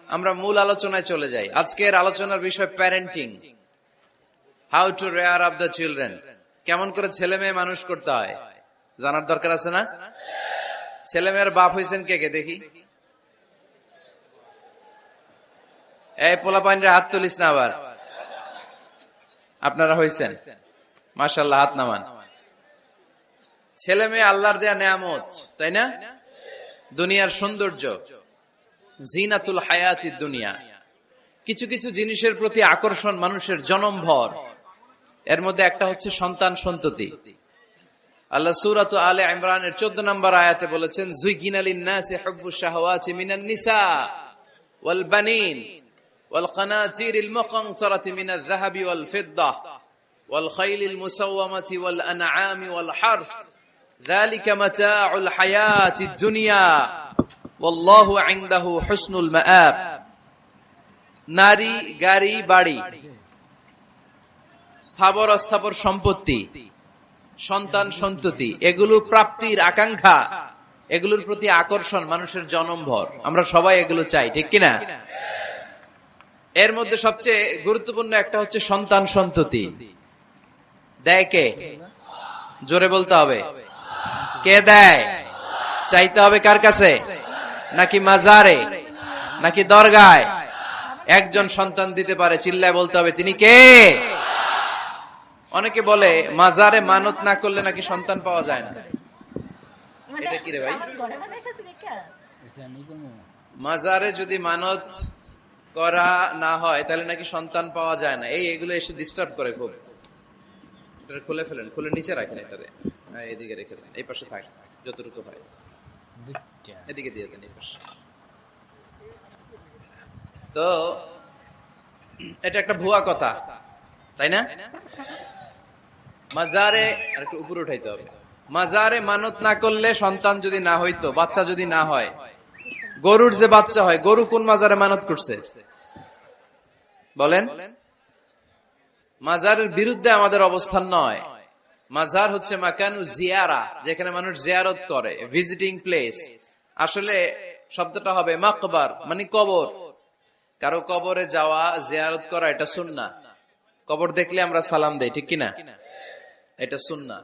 আমরা মূল আলোচনায় চলে যাই। আজকের আলোচনার বিষয় parenting, how to rare up the children. কেমন করে ছেলে মেয়ে মানুষ করতে হয় জানার দরকার আছে না? ছেলে মেয়ের বাপ হয়েছেন কে কে দেখি? এই পোলাপাইনরা হাত তুলিস না আবার। আপনারা হয়েছেন? মাশাআল্লাহ, হাত নামান। ছেলে মেয়ে আল্লাহর দেয়া নেয়ামত, তাই না? দুনিয়ার সৌন্দর্য, জিনাতুল হায়াতিদ দুনিয়া। কিছু কিছু জিনিসের প্রতি আকর্ষণ মানুষের জনমভর। এর মধ্যে একটা হচ্ছে সন্তান সন্ততি। আল্লাহ সূরাত আলে ইমরানের 14 নম্বর আয়াতে বলেছেন, যুইগিনা লিন-নাসি হুব্বুশ শাহাওয়াতি মিনান নিসা ওয়াল বানিন ওয়াল কানাতিরিল মুকানতারাতি মিনাজ যাহাবি ওয়াল ফিদ্দাহ ওয়াল খাইলিল মুসাওয়ামাতি ওয়াল আনআমি ওয়াল হারস যালিকা মাতাউল হায়াতিদ দুনিয়া ওয়াল্লাহু ইনদাহু হুসনুল মাআব। নারী, গাড়ি, বাড়ি, স্থাবর অস্থাবর সম্পত্তি, সন্তান সন্ততি, এগুলো প্রাপ্তির আকাঙ্ক্ষা, এগুলোর প্রতি আকর্ষণ মানুষের জনমভর। আমরা সবাই এগুলো চাই, ঠিক কিনা? এর মধ্যে সবচেয়ে গুরুত্বপূর্ণ একটা হচ্ছে সন্তান সন্ততি। দেয় কে? জোরে বলতে হবে, কে দেয়? চাইতে হবে কার কাছে? নাকি মাজারে, নাকি দরগায়? একজন সন্তান দিতে পারে, চিল্লায় বলতে হবে তিনি কে? অনেকে বলে মাজারে মানত না করলে নাকি সন্তান পাওয়া যায় না। এটা কি রে ভাই? মাজারে যদি মানত করা না হয় তাহলে নাকি সন্তান পাওয়া যায় না। এগুলো এসে ডিস্টার্ব করে খুব। এটা খুলে ফেলেন, খুলে নিচে রাখেন, এটাতে এদিকে রেখে দেন, এই পাশে থাক যতটুকু হয়, এদিকে দিয়ে দেন এই পাশে। তো এটা একটা ভুয়া কথা, তাই না? মাজারে আর একটু উপরে উঠাইতে হবে। মাজারে মানত না করলে সন্তান যদি না হইতো, বাচ্চা যদি না হয়, গরুর যে বাচ্চা হয়, গরু কোন মাজারে মানত করছে বলেন? মাজারের বিরুদ্ধে আমাদের অবস্থান নয়। মাজার হচ্ছে মাকানু জিয়ারা, যেখানে মানুষ জিয়ারত করে, ভিজিটিং প্লেস। আসলে শব্দটা হবে মাকবার, মানে কবর। কারো কবরে যাওয়া, জিয়ারত করা, এটা সুন্নাহ। কবর দেখলে আমরা সালাম দেই, ঠিক কিনা? এটা সুন্নাহ।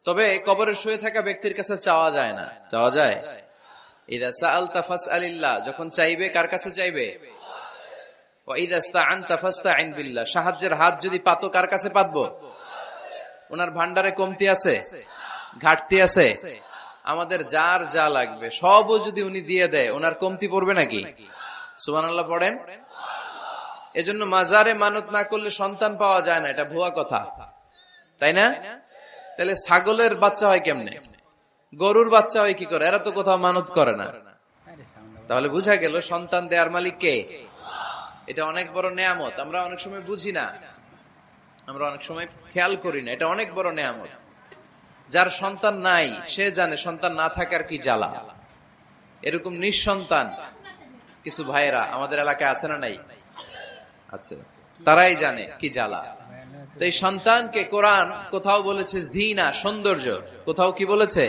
তবে কবরে শুয়ে থাকা ব্যক্তির কাছে চাওয়া যায় না। চাওয়া যায়? ইযা সাআলতা ফাসআলিল্লাহ, যখন চাইবে কার কাছে চাইবে? ওয়া ইযা ইসতাআনতা ফাসতাইন বিল্লাহ, সাহায্যের হাত যদি পাতো কার কাছে পাতবো? ওনার ভান্ডারে কমতি আছে, ঘাটতি আছে, আমাদের যার যা লাগবে সবও যদি উনি দিয়ে দেয়, ওনার কমতি পড়বে নাকি? সুবহানাল্লাহ পড়েন। এজন্য মাজারে মানত না করলে সন্তান পাওয়া যায় না, এটা ভুয়া কথা, তাই না? তাহলে ছাগলের বাচ্চা হয় কেমনে? গরুর বাচ্চা হয় কি করে? এরা তো কোথাও মানত করে না। তাহলে বুঝা গেল সন্তান দেয়ার মালিক কে? এটা অনেক বড় নেয়ামত। আমরা অনেক সময় বুঝি না, আমরা অনেক সময় খেয়াল করি না। এটা অনেক বড় নেয়ামত। যার সন্তান নাই সে জানে সন্তান না থাকার কি জ্বালা। এরকম নিঃসন্তান কিছু ভাইয়েরা আমাদের এলাকায় আছে না নাই? আছে। তারাই জানে কি জ্বালা। তো এই সন্তানকে কোরআন কোথাও বলেছে জিনা, সৌন্দর্য, কোথাও কি বলেছে?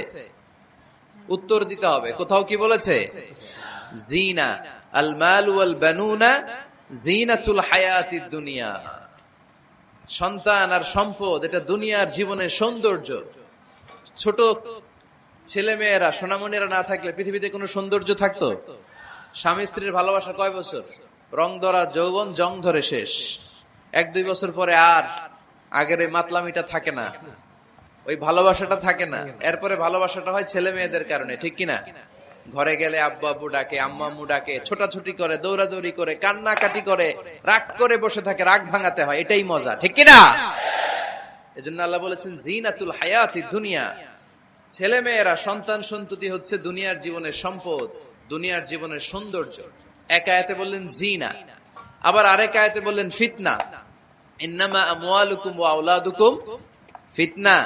উত্তর দিতে হবে। কোথাও কি বলেছে? জিনা। আল মাল ওয়াল বানুনা জিনাতুল হায়াতিদ দুনিয়া। সন্তান আর সম্পদ এটা দুনিয়ার জীবনের সৌন্দর্য। ছোট ছেলে মেয়েরা, সোনামণিরা না থাকলে পৃথিবীতে কোনো সৌন্দর্য থাকতো? স্বামী স্ত্রীর ভালোবাসা কয় বছর? রং ধরা যৌবন, জং ধরে শেষ। 1-2 বছর পরে আর আগের ওই মাতলামিটা থাকে না, ওই ভালোবাসাটা থাকে না। এরপরে ভালোবাসাটা হয় ছেলে মেয়েদের কারণে, ঠিক কিনা? ঘরে গেলে আব্বু আব্বু ডাকে, আম্মা আম্মু ডাকে, ছোটাছুটি করে, দৌড়াদৌড়ি করে, কান্নাকাটি করে, রাগ করে বসে থাকে, রাগ ভাঙাতে হয়, এটাই মজা, ঠিক কিনা? এজন্য আল্লাহ বলেছেন জিনাতুল হায়াতিদ দুনিয়া। ছেলে মেয়েরা, সন্তান সন্ততি হচ্ছে দুনিয়ার জীবনের সম্পদ, দুনিয়ার জীবনের সৌন্দর্য। এক আয়াতে বললেন জিনা, আবার আরেক আয়াতে বললেন ফিতনা। ইন্নামা আমওয়ালুকুম ওয়া আওলাদুকুম ফিতনা।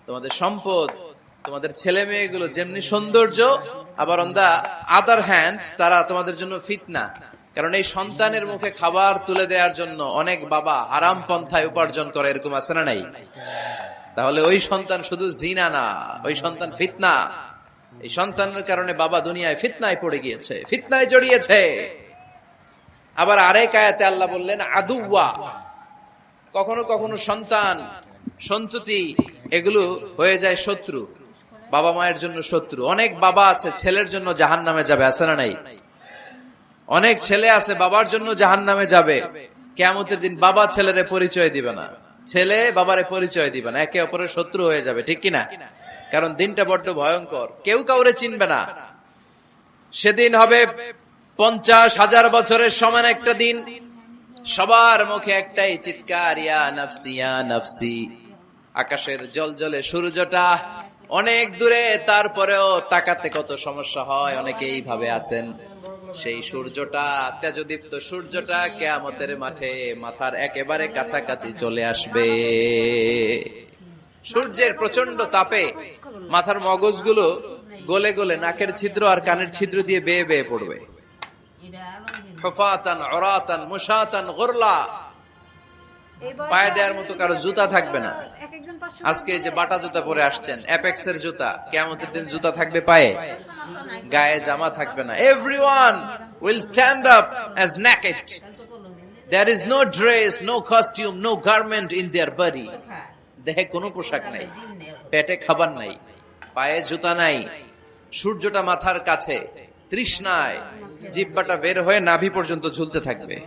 তোমাদের সম্পদ, তোমাদের ছেলে মেয়েগুলো যেমনি সৌন্দর্য, আবার অন দা আদার হ্যান্ড তারা তোমাদের জন্য ফিতনা। কারণ এই সন্তানের মুখে খাবার তুলে দেওয়ার জন্য অনেক বাবা হারাম পন্থায় উপার্জন করে, এরকম আছে না নাই? তাহলে ওই সন্তান শুধু জিনা না, ওই সন্তান ফিতনা। এই সন্তানের কারণে বাবা দুনিয়ায় ফিতনায় পড়ে গিয়েছে, ফিতনায় জড়িয়েছে। আবার আরেক আয়াতে আল্লাহ বললেন আদুওয়া, কখনো কখনো সন্তান সন্ততি এগুলো হয়ে যায় শত্রু, বাবা মায়ের জন্য শত্রু। অনেক বাবা আছে ছেলের জন্য জাহান্নামে যাবে, আছে না নাই? অনেক ছেলে আছে বাবার জন্য জাহান্নামে যাবে। কিয়ামতের দিন বাবা ছেলেরে পরিচয় দিবে না, ছেলে বাবারে পরিচয় দিবে না, একে অপরের শত্রু হয়ে যাবে, ঠিক কিনা? কারণ দিনটা বড্ড ভয়ঙ্কর, কেউ কাউরে চিনবে না। সেদিন হবে 50,000 বছরের সমান একটা দিন। সবার মুখে একটাই চিৎকার, ইয়া নাফসি ইয়া নাফসি। আকাশের জলজলে সূর্যটা অনেক দূরে, তারপরেও তাকাতে কত সমস্যা হয়, অনেকে এইভাবে আছেন। সেই সূর্যটা, তেজদীপ্ত সূর্যটা কিয়ামতের মাঠে মাথার একেবারে কাছাকাছি চলে আসবে। সূর্যের প্রচন্ড তাপে মাথার মগজগুলো গলে গলে নাকের ছিদ্র আর কানের ছিদ্র দিয়ে বেয়ে বেয়ে পড়বে। হুফাতান উরাতান মুশাতান গুরলা, পায়ে দেওয়ার মতো কারো জুতা থাকবে না। আজকে এই যে বাটা জুতা পরে আসছেন, অ্যাপেক্স এর জুতা, কিয়ামতের দিন জুতা থাকবে পায়ে, গায়ে জামা থাকবে না। Everyone will stand up as naked. There is no dress, no costume, no garment in their body. দেহে কোনো পোশাক নাই, পেটে খাবার নাই, পায়ে জুতা নাই, সূর্যটা মাথার কাছে, তৃষ্ণায় জিহ্বাটা বের হয়ে নাভি পর্যন্ত ঝুলতে থাকবে।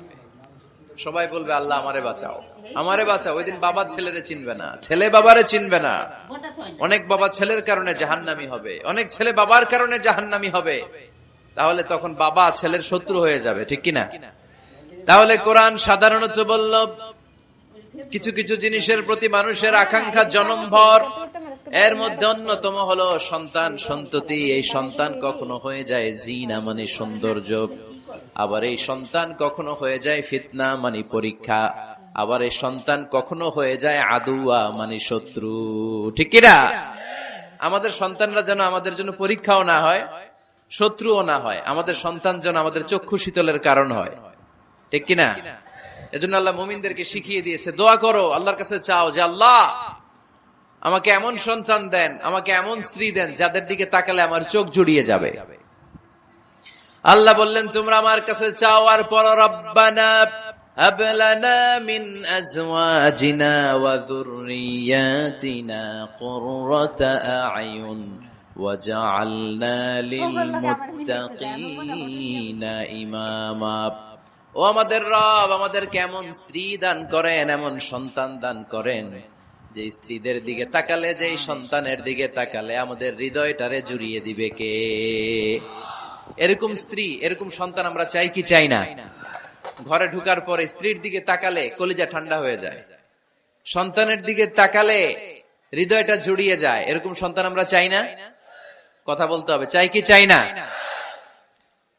সবাই বলবে আল্লাহ আমারে বাঁচাও, আমারে বাঁচাও। ওই দিন বাবা ছেলেরে চিনবে না, ছেলে বাবারে চিনবে না। অনেক বাবা ছেলের কারণে জাহান্নামী হবে, অনেক ছেলে বাবার কারণে জাহান্নামী হবে। তাহলে তখন বাবা ছেলের শত্রু হয়ে যাবে, ঠিক কিনা? তাহলে কোরআন সাধারণত বলল কিছু কিছু জিনিসের প্রতি মানুষের আকাঙ্ক্ষা জনমভর, এর মধ্যে অন্যতম হলো সন্তান সন্ততি। এই সন্তান কখনো হয়ে যায় জিনা মানে সৌন্দর্য, আবার এই সন্তান কখনো হয়ে যায় ফিতনা মানে পরীক্ষা, আবার এই সন্তান কখনো হয়ে যায় আদুয়া মানে শত্রু, ঠিক কিনা? আমাদের সন্তানরা যেন আমাদের জন্য পরীক্ষাও না হয়, শত্রুও না হয়। আমাদের সন্তান যেন আমাদের চক্ষু শীতলের কারণ হয়, ঠিক কিনা? এজন্য আল্লাহ মুমিনদেরকে শিখিয়ে দিয়েছে, দোয়া করো, আল্লাহর কাছে চাও যে আল্লাহ আমাকে এমন সন্তান দেন, আমাকে এমন স্ত্রী দেন যাদের দিকে তাকালে আমার চোখ জুড়িয়ে যাবে। আল্লাহ বললেন তোমরা আমার কাছে চাও আর পর, রব্বানা হাব লানা মিন আজওয়াজিনা ওয়া যুররিয়াতিনা কুররাতা আ'য়ুন ওয়াজআলনা লিল মুত্তাকিনা ইমামা। ও আমাদের রব, আমাদের কেমন স্ত্রী দান করেন, এমন সন্তান দান করেন যে স্ত্রীদের দিকে তাকালে, যে সন্তানের দিকে তাকালে আমাদের হৃদয়টারে জুড়িয়ে দিবে কে? এরকম স্ত্রী, এরকম সন্তান আমরা চাই কি চাই না? ঘরে ঢুকার পরে স্ত্রীর দিকে তাকালে কলিজা ঠান্ডা হয়ে যায়, সন্তানের দিকে তাকালে হৃদয়টা জুড়িয়ে যায়। এরকম সন্তান আমরা চাই না? কথা বলতে হবে, চাই কি চাই না?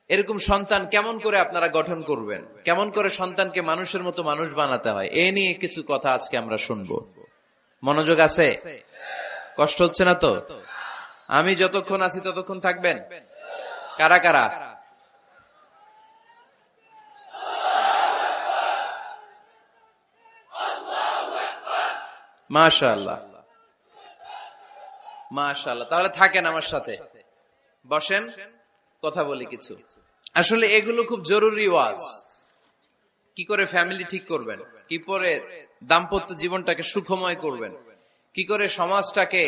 এরকম সন্তান কেমন করে আপনারা গঠন করবেন, কেমন করে সন্তানকে মানুষের মতো মানুষ বানাতে হয়, এ নিয়ে কিছু কথা আজকে আমরা শুনবো। মনোযোগ আছে? কষ্ট হচ্ছে না তো? আমি যতক্ষণ আছি ততক্ষণ থাকবেন? কারা কারা? মাশাআল্লাহ, মাশাআল্লাহ। তাহলে থাকেন আমার সাথে, বসেন, কথা বলি কিছু। আসলে এগুলো খুব জরুরি ওয়াজ। কি করে ফ্যামিলি ঠিক করবেন, কি করে দাম্পত্য জীবনটাকে সুখময় করবেন, কি করে সমাজটাকে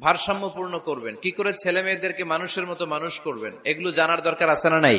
ভারসাম্যপূর্ণ করবেন, কি করে ছেলে মেয়েদেরকে মানুষের মতো মানুষ করবেন, এগুলো জানার দরকার আছে না নাই?